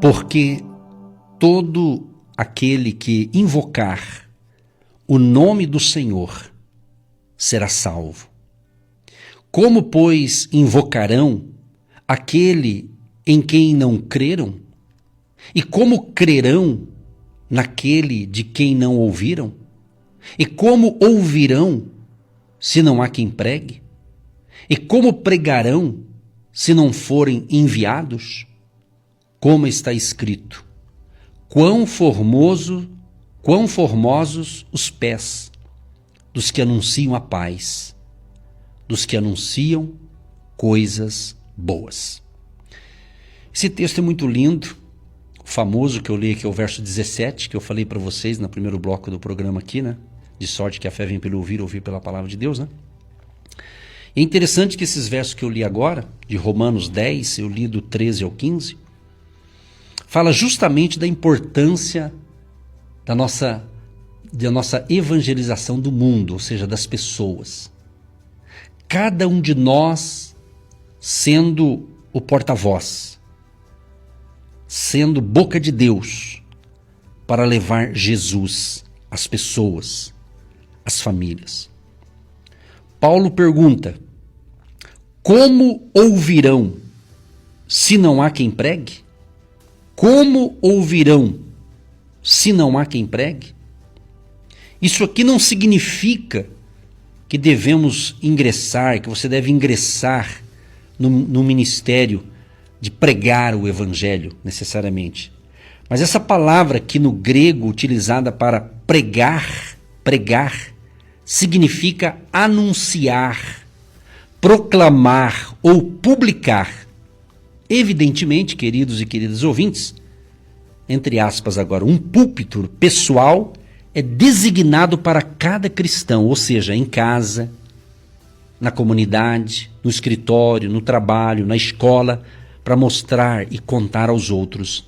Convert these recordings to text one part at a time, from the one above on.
Porque todo aquele que invocar o nome do Senhor será salvo. Como, pois, invocarão aquele em quem não creram? E como crerão naquele de quem não ouviram? E como ouvirão se não há quem pregue? E como pregarão se não forem enviados? Como está escrito: quão formosos os pés dos que anunciam a paz, dos que anunciam coisas boas. Esse texto é muito lindo, o famoso que eu li aqui é o verso 17, que eu falei para vocês no primeiro bloco do programa aqui, né? De sorte que a fé vem pelo ouvir pela palavra de Deus, né? É interessante que esses versos que eu li agora, de Romanos 10, eu li do 13 ao 15, fala justamente da importância da nossa evangelização do mundo, ou seja, das pessoas. Cada um de nós sendo o porta-voz, sendo boca de Deus para levar Jesus às pessoas, às famílias. Paulo pergunta: como ouvirão se não há quem pregue? Como ouvirão se não há quem pregue? Isso aqui não significa que devemos ingressar, que você deve ingressar no ministério de pregar o evangelho, necessariamente. Mas essa palavra aqui no grego utilizada para pregar, significa anunciar, proclamar ou publicar. Evidentemente, queridos e queridas ouvintes, entre aspas agora, um púlpito pessoal é designado para cada cristão, ou seja, em casa, na comunidade, no escritório, no trabalho, na escola, para mostrar e contar aos outros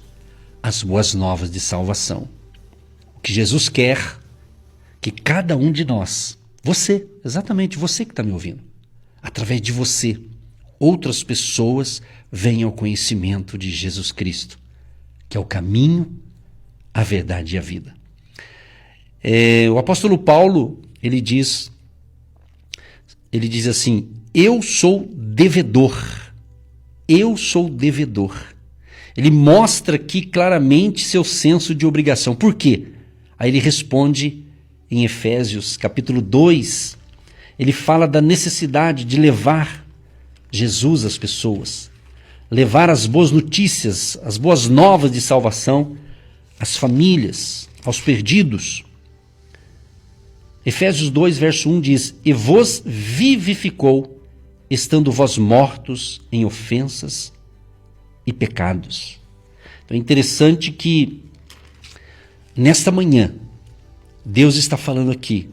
as boas novas de salvação. O que Jesus quer que cada um de nós, você, exatamente você que está me ouvindo, através de você, outras pessoas venham ao conhecimento de Jesus Cristo, que é o caminho, a verdade e a vida. O apóstolo Paulo, ele diz assim: eu sou devedor. Ele mostra aqui claramente seu senso de obrigação. Por quê? Aí ele responde em Efésios capítulo 2, ele fala da necessidade de levar Jesus às pessoas, levar as boas notícias, as boas novas de salvação às famílias, aos perdidos. Efésios 2, verso 1 diz: e vos vivificou, estando vós mortos em ofensas e pecados. Então é interessante que nesta manhã Deus está falando aqui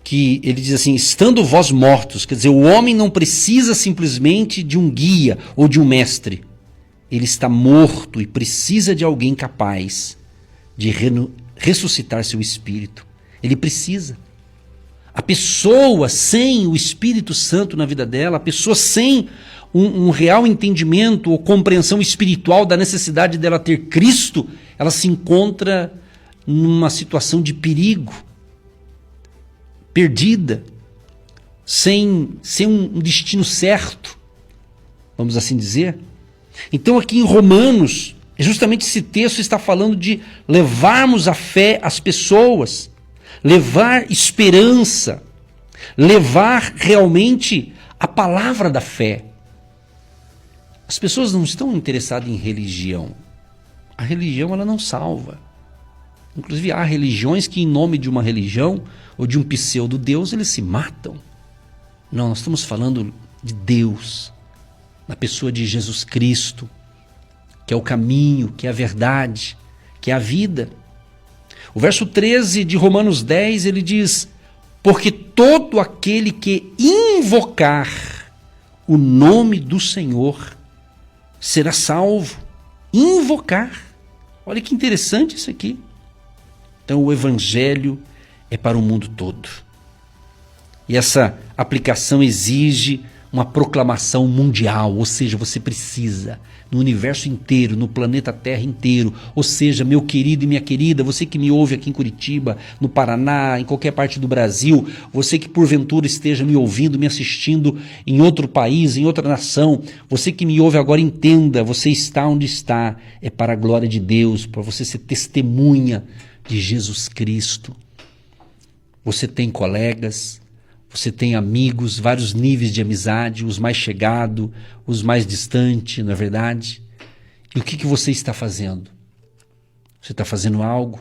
que ele diz assim: estando vós mortos, quer dizer, o homem não precisa simplesmente de um guia ou de um mestre. Ele está morto e precisa de alguém capaz de ressuscitar seu espírito. Ele precisa. A pessoa sem o Espírito Santo na vida dela, a pessoa sem um real entendimento ou compreensão espiritual da necessidade dela ter Cristo, ela se encontra numa situação de perigo, perdida, sem um destino certo, vamos assim dizer. Então aqui em Romanos, justamente esse texto está falando de levarmos a fé às pessoas, levar esperança, levar realmente a palavra da fé. As pessoas não estão interessadas em religião. A religião, ela não salva. Inclusive há religiões que em nome de uma religião ou de um pseudo-deus eles se matam. Não, nós estamos falando de Deus, na pessoa de Jesus Cristo, que é o caminho, que é a verdade, que é a vida. O verso 13 de Romanos 10, ele diz: porque todo aquele que invocar o nome do Senhor será salvo. Invocar. Olha que interessante isso aqui. Então o evangelho é para o mundo todo. E essa aplicação exige uma proclamação mundial, ou seja, você precisa, no universo inteiro, no planeta Terra inteiro, ou seja, meu querido e minha querida, você que me ouve aqui em Curitiba, no Paraná, em qualquer parte do Brasil, você que porventura esteja me ouvindo, me assistindo em outro país, em outra nação, você que me ouve agora, entenda, você está onde está, é para a glória de Deus, para você ser testemunha de Jesus Cristo. Você tem colegas, você tem amigos, vários níveis de amizade, os mais chegados, os mais distantes, não é verdade? E o que você está fazendo? Você está fazendo algo?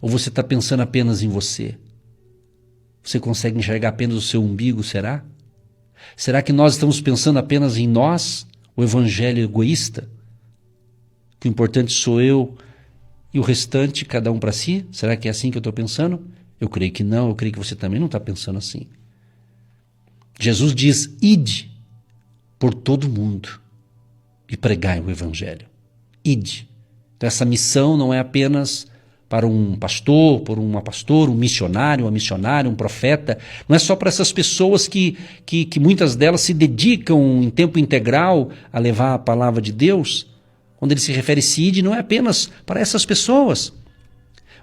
Ou você está pensando apenas em você? Você consegue enxergar apenas o seu umbigo, será? Será que nós estamos pensando apenas em nós, o evangelho egoísta? Que o importante sou eu e o restante cada um para si? Será que é assim que eu estou pensando? Eu creio que não, eu creio que você também não está pensando assim. Jesus diz, ide por todo mundo e pregai o evangelho. Ide. Então essa missão não é apenas para um pastor, por uma pastora, um missionário, uma missionária, um profeta. Não é só para essas pessoas que muitas delas se dedicam em tempo integral a levar a palavra de Deus. Quando ele se refere a ide, não é apenas para essas pessoas,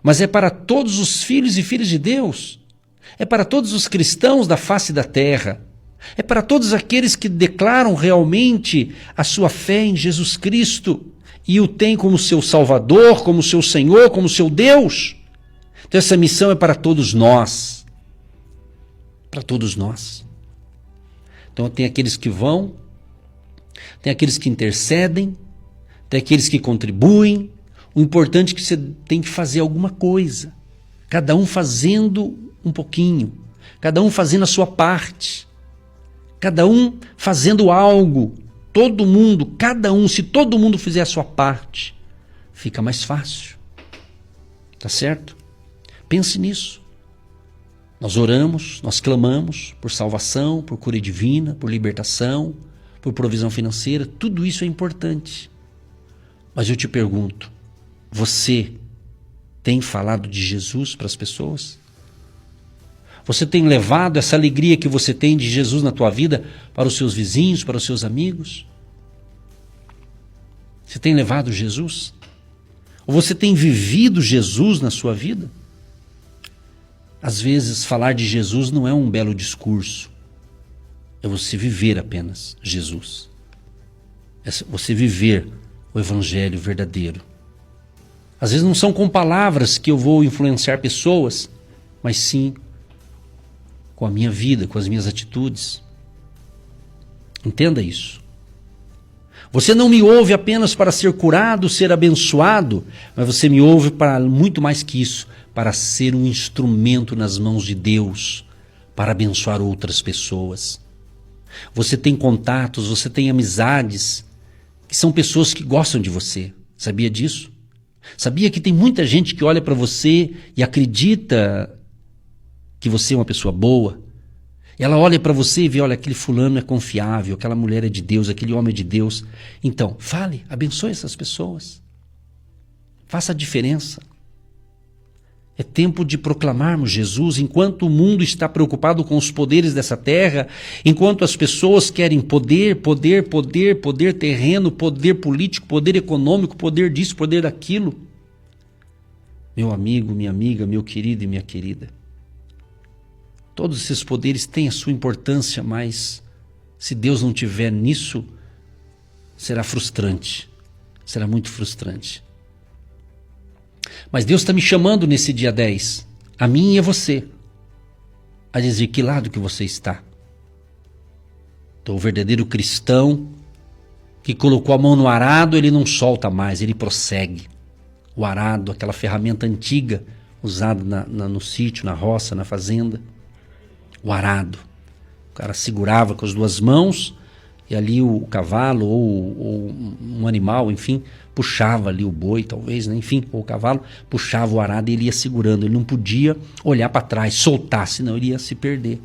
mas é para todos os filhos e filhas de Deus, é para todos os cristãos da face da terra, é para todos aqueles que declaram realmente a sua fé em Jesus Cristo e o têm como seu Salvador, como seu Senhor, como seu Deus. Então essa missão é para todos nós, para todos nós. Então tem aqueles que vão, tem aqueles que intercedem, tem aqueles que contribuem. O importante é que você tem que fazer alguma coisa, cada um fazendo um pouquinho, cada um fazendo a sua parte, cada um fazendo algo, todo mundo, cada um, se todo mundo fizer a sua parte, fica mais fácil, tá certo? Pense nisso. Nós oramos, nós clamamos por salvação, por cura divina, por libertação, por provisão financeira, tudo isso é importante. Mas eu te pergunto, você tem falado de Jesus para as pessoas? Você tem levado essa alegria que você tem de Jesus na tua vida para os seus vizinhos, para os seus amigos? Você tem levado Jesus? Ou você tem vivido Jesus na sua vida? Às vezes, falar de Jesus não é um belo discurso. É você viver apenas Jesus. É você viver o evangelho verdadeiro. Às vezes não são com palavras que eu vou influenciar pessoas, mas sim com a minha vida, com as minhas atitudes. Entenda isso. Você não me ouve apenas para ser curado, ser abençoado, mas você me ouve para muito mais que isso, para ser um instrumento nas mãos de Deus, para abençoar outras pessoas. Você tem contatos, você tem amizades, que são pessoas que gostam de você. Sabia disso? Sabia que tem muita gente que olha para você e acredita que você é uma pessoa boa? Ela olha para você e vê, olha, aquele fulano é confiável, aquela mulher é de Deus, aquele homem é de Deus. Então, fale, abençoe essas pessoas. Faça a diferença. É tempo de proclamarmos Jesus enquanto o mundo está preocupado com os poderes dessa terra, enquanto as pessoas querem poder terreno, poder político, poder econômico, poder disso, poder daquilo. Meu amigo, minha amiga, meu querido e minha querida, todos esses poderes têm a sua importância, mas se Deus não tiver nisso, será frustrante, será muito frustrante. Mas Deus está me chamando nesse dia 10, a mim e a você, a dizer que lado que você está. Então o verdadeiro cristão que colocou a mão no arado, ele não solta mais, ele prossegue. O arado, aquela ferramenta antiga usada no sítio, na roça, na fazenda. O arado. O cara segurava com as duas mãos e ali o cavalo ou um animal, enfim, puxava ali o boi, talvez, né? Enfim, ou o cavalo, puxava o arado e ele ia segurando. Ele não podia olhar para trás, soltar, senão ele ia se perder.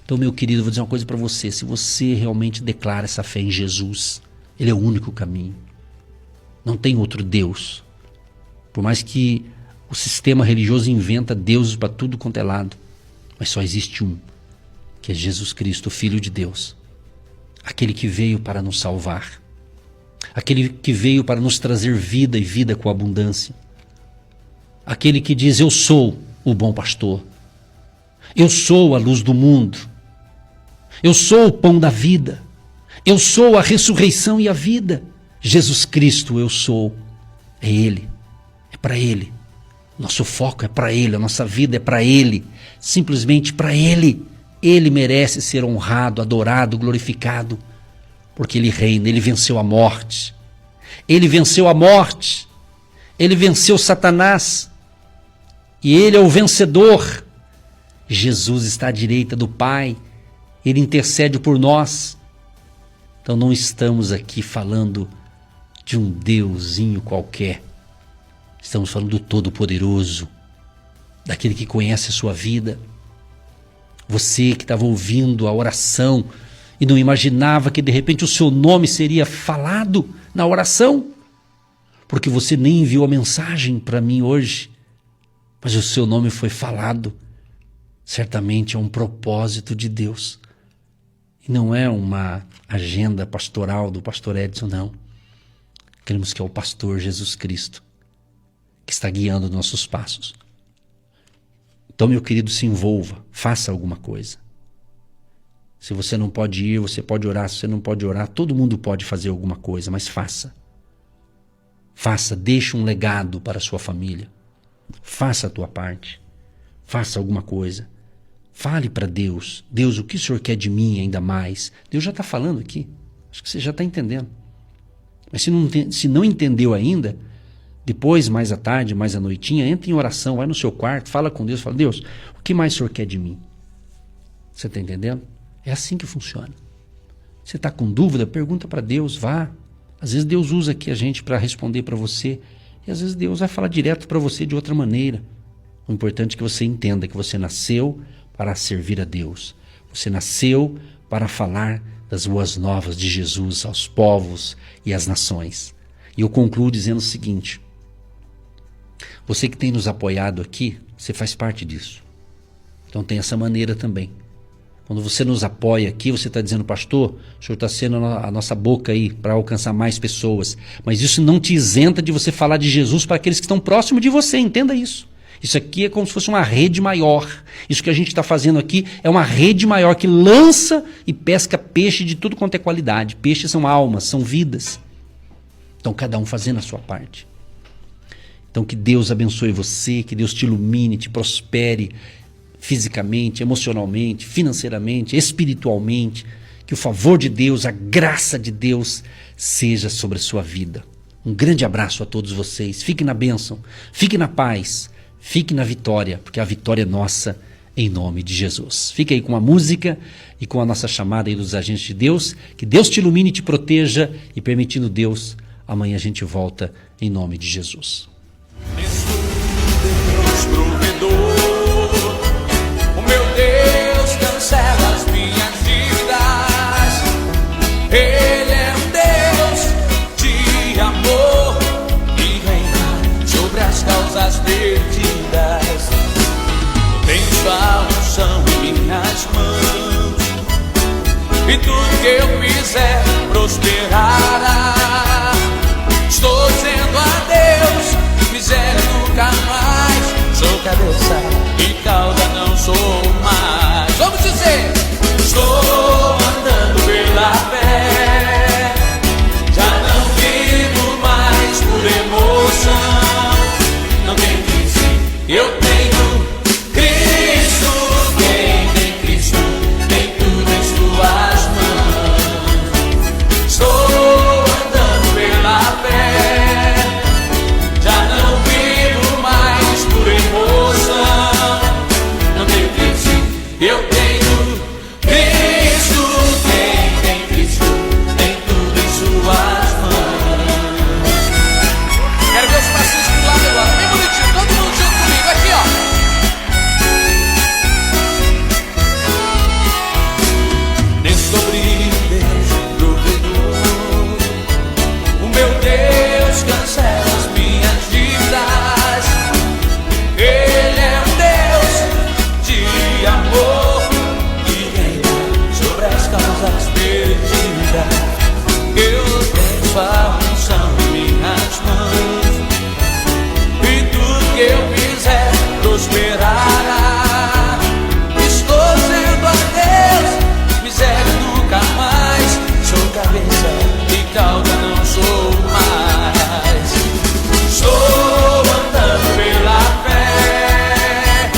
Então, meu querido, eu vou dizer uma coisa para você. Se você realmente declara essa fé em Jesus, Ele é o único caminho. Não tem outro Deus. Por mais que o sistema religioso inventa deuses para tudo quanto é lado, mas só existe um, que é Jesus Cristo, Filho de Deus, aquele que veio para nos salvar, aquele que veio para nos trazer vida e vida com abundância, aquele que diz: eu sou o bom pastor, eu sou a luz do mundo, eu sou o pão da vida, eu sou a ressurreição e a vida. Jesus Cristo, eu sou. É Ele, é para Ele. Nosso foco é para Ele, a nossa vida é para Ele, simplesmente para Ele. Ele merece ser honrado, adorado, glorificado, porque Ele reina, Ele venceu a morte. Ele venceu a morte, Ele venceu Satanás, e Ele é o vencedor. Jesus está à direita do Pai, Ele intercede por nós. Então não estamos aqui falando de um deusinho qualquer, estamos falando do Todo-Poderoso, daquele que conhece a sua vida. Você que estava ouvindo a oração e não imaginava que de repente o seu nome seria falado na oração, porque você nem enviou a mensagem para mim hoje, mas o seu nome foi falado. Certamente é um propósito de Deus. E não é uma agenda pastoral do pastor Edson, não. Cremos que é o pastor Jesus Cristo que está guiando nossos passos. Então, meu querido, se envolva, faça alguma coisa. Se você não pode ir, você pode orar. Se você não pode orar, todo mundo pode fazer alguma coisa, mas faça. Faça, deixe um legado para a sua família. Faça a tua parte. Faça alguma coisa. Fale para Deus. Deus, o que o Senhor quer de mim ainda mais? Deus já está falando aqui. Acho que você já está entendendo. Mas se não entendeu ainda, depois, mais à tarde, mais à noitinha, entra em oração, vai no seu quarto, fala com Deus, fala: Deus, o que mais o Senhor quer de mim? Você está entendendo? É assim que funciona. Você está com dúvida? Pergunta para Deus, vá. Às vezes Deus usa aqui a gente para responder para você, e às vezes Deus vai falar direto para você de outra maneira. O importante é que você entenda que você nasceu para servir a Deus. Você nasceu para falar das boas novas de Jesus aos povos e às nações. E eu concluo dizendo o seguinte: você que tem nos apoiado aqui, você faz parte disso. Então tem essa maneira também. Quando você nos apoia aqui, você está dizendo: pastor, o senhor está sendo a nossa boca aí para alcançar mais pessoas. Mas isso não te isenta de você falar de Jesus para aqueles que estão próximos de você, entenda isso. Isso aqui é como se fosse uma rede maior. Isso que a gente está fazendo aqui é uma rede maior que lança e pesca peixe de tudo quanto é qualidade. Peixes são almas, são vidas. Então cada um fazendo a sua parte. Então que Deus abençoe você, que Deus te ilumine, te prospere fisicamente, emocionalmente, financeiramente, espiritualmente. Que o favor de Deus, a graça de Deus seja sobre a sua vida. Um grande abraço a todos vocês. Fique na bênção, fique na paz, fique na vitória, porque a vitória é nossa em nome de Jesus. Fique aí com a música e com a nossa chamada aí dos agentes de Deus. Que Deus te ilumine e te proteja, e permitindo Deus, amanhã a gente volta em nome de Jesus. Deus provedor, o meu Deus cancela as minhas dívidas. Ele é um Deus de amor e reina sobre as causas perdidas. Eu tenho sua unção em minhas mãos, e tudo que eu fizer prosperará. Estou dizendo a Deus, miséria nunca mais. Sou cabeça e cauda, não sou mais. Vamos dizer: estou andando pela fé, já não vivo mais por emoção. Não tem crise, eu tenho Cristo. Quem tem Cristo tem tudo em suas mãos. Estou andando pela fé, já não vivo mais por emoção. Não tenho crise, perdida. Eu tenho a unção em minhas mãos, e tudo que eu fizer prosperará. Estou sendo a Deus, miséria nunca mais. Sou cabeça e cauda, não sou mais. Estou andando pela fé,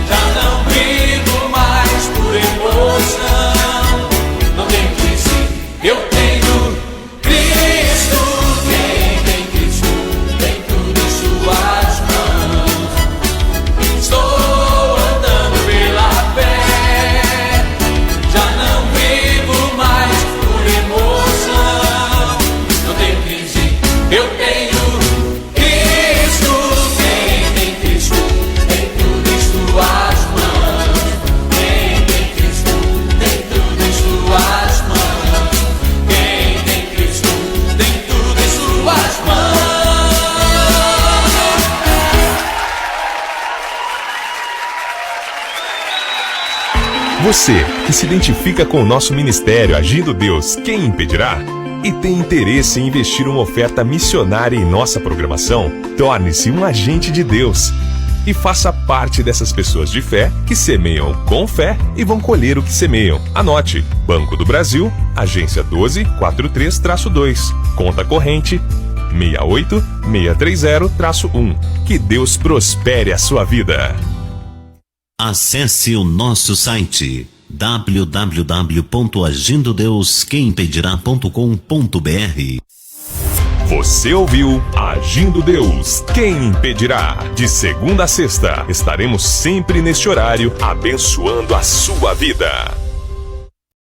já não vivo mais por emoção. Não tem crise, eu tenho Cristo. Quem tem Cristo tem tudo em suas mãos. Estou andando pela fé, já não vivo mais por emoção. Não tem crise, eu tenho Cristo. Quem tem Cristo tem tudo em suas mãos. Quem tem Cristo tem tudo em suas mãos. Quem tem Cristo tem tudo em suas mãos. Você que se identifica com o nosso ministério Agindo Deus, quem impedirá? E tem interesse em investir uma oferta missionária em nossa programação? Torne-se um agente de Deus e faça parte dessas pessoas de fé que semeiam com fé e vão colher o que semeiam. Anote: Banco do Brasil, agência 1243-2, conta corrente 68630-1. Que Deus prospere a sua vida. Acesse o nosso site www.agindodeusquemimpedirá.com.br. Você ouviu Agindo Deus, quem impedirá? De segunda a sexta, estaremos sempre neste horário abençoando a sua vida.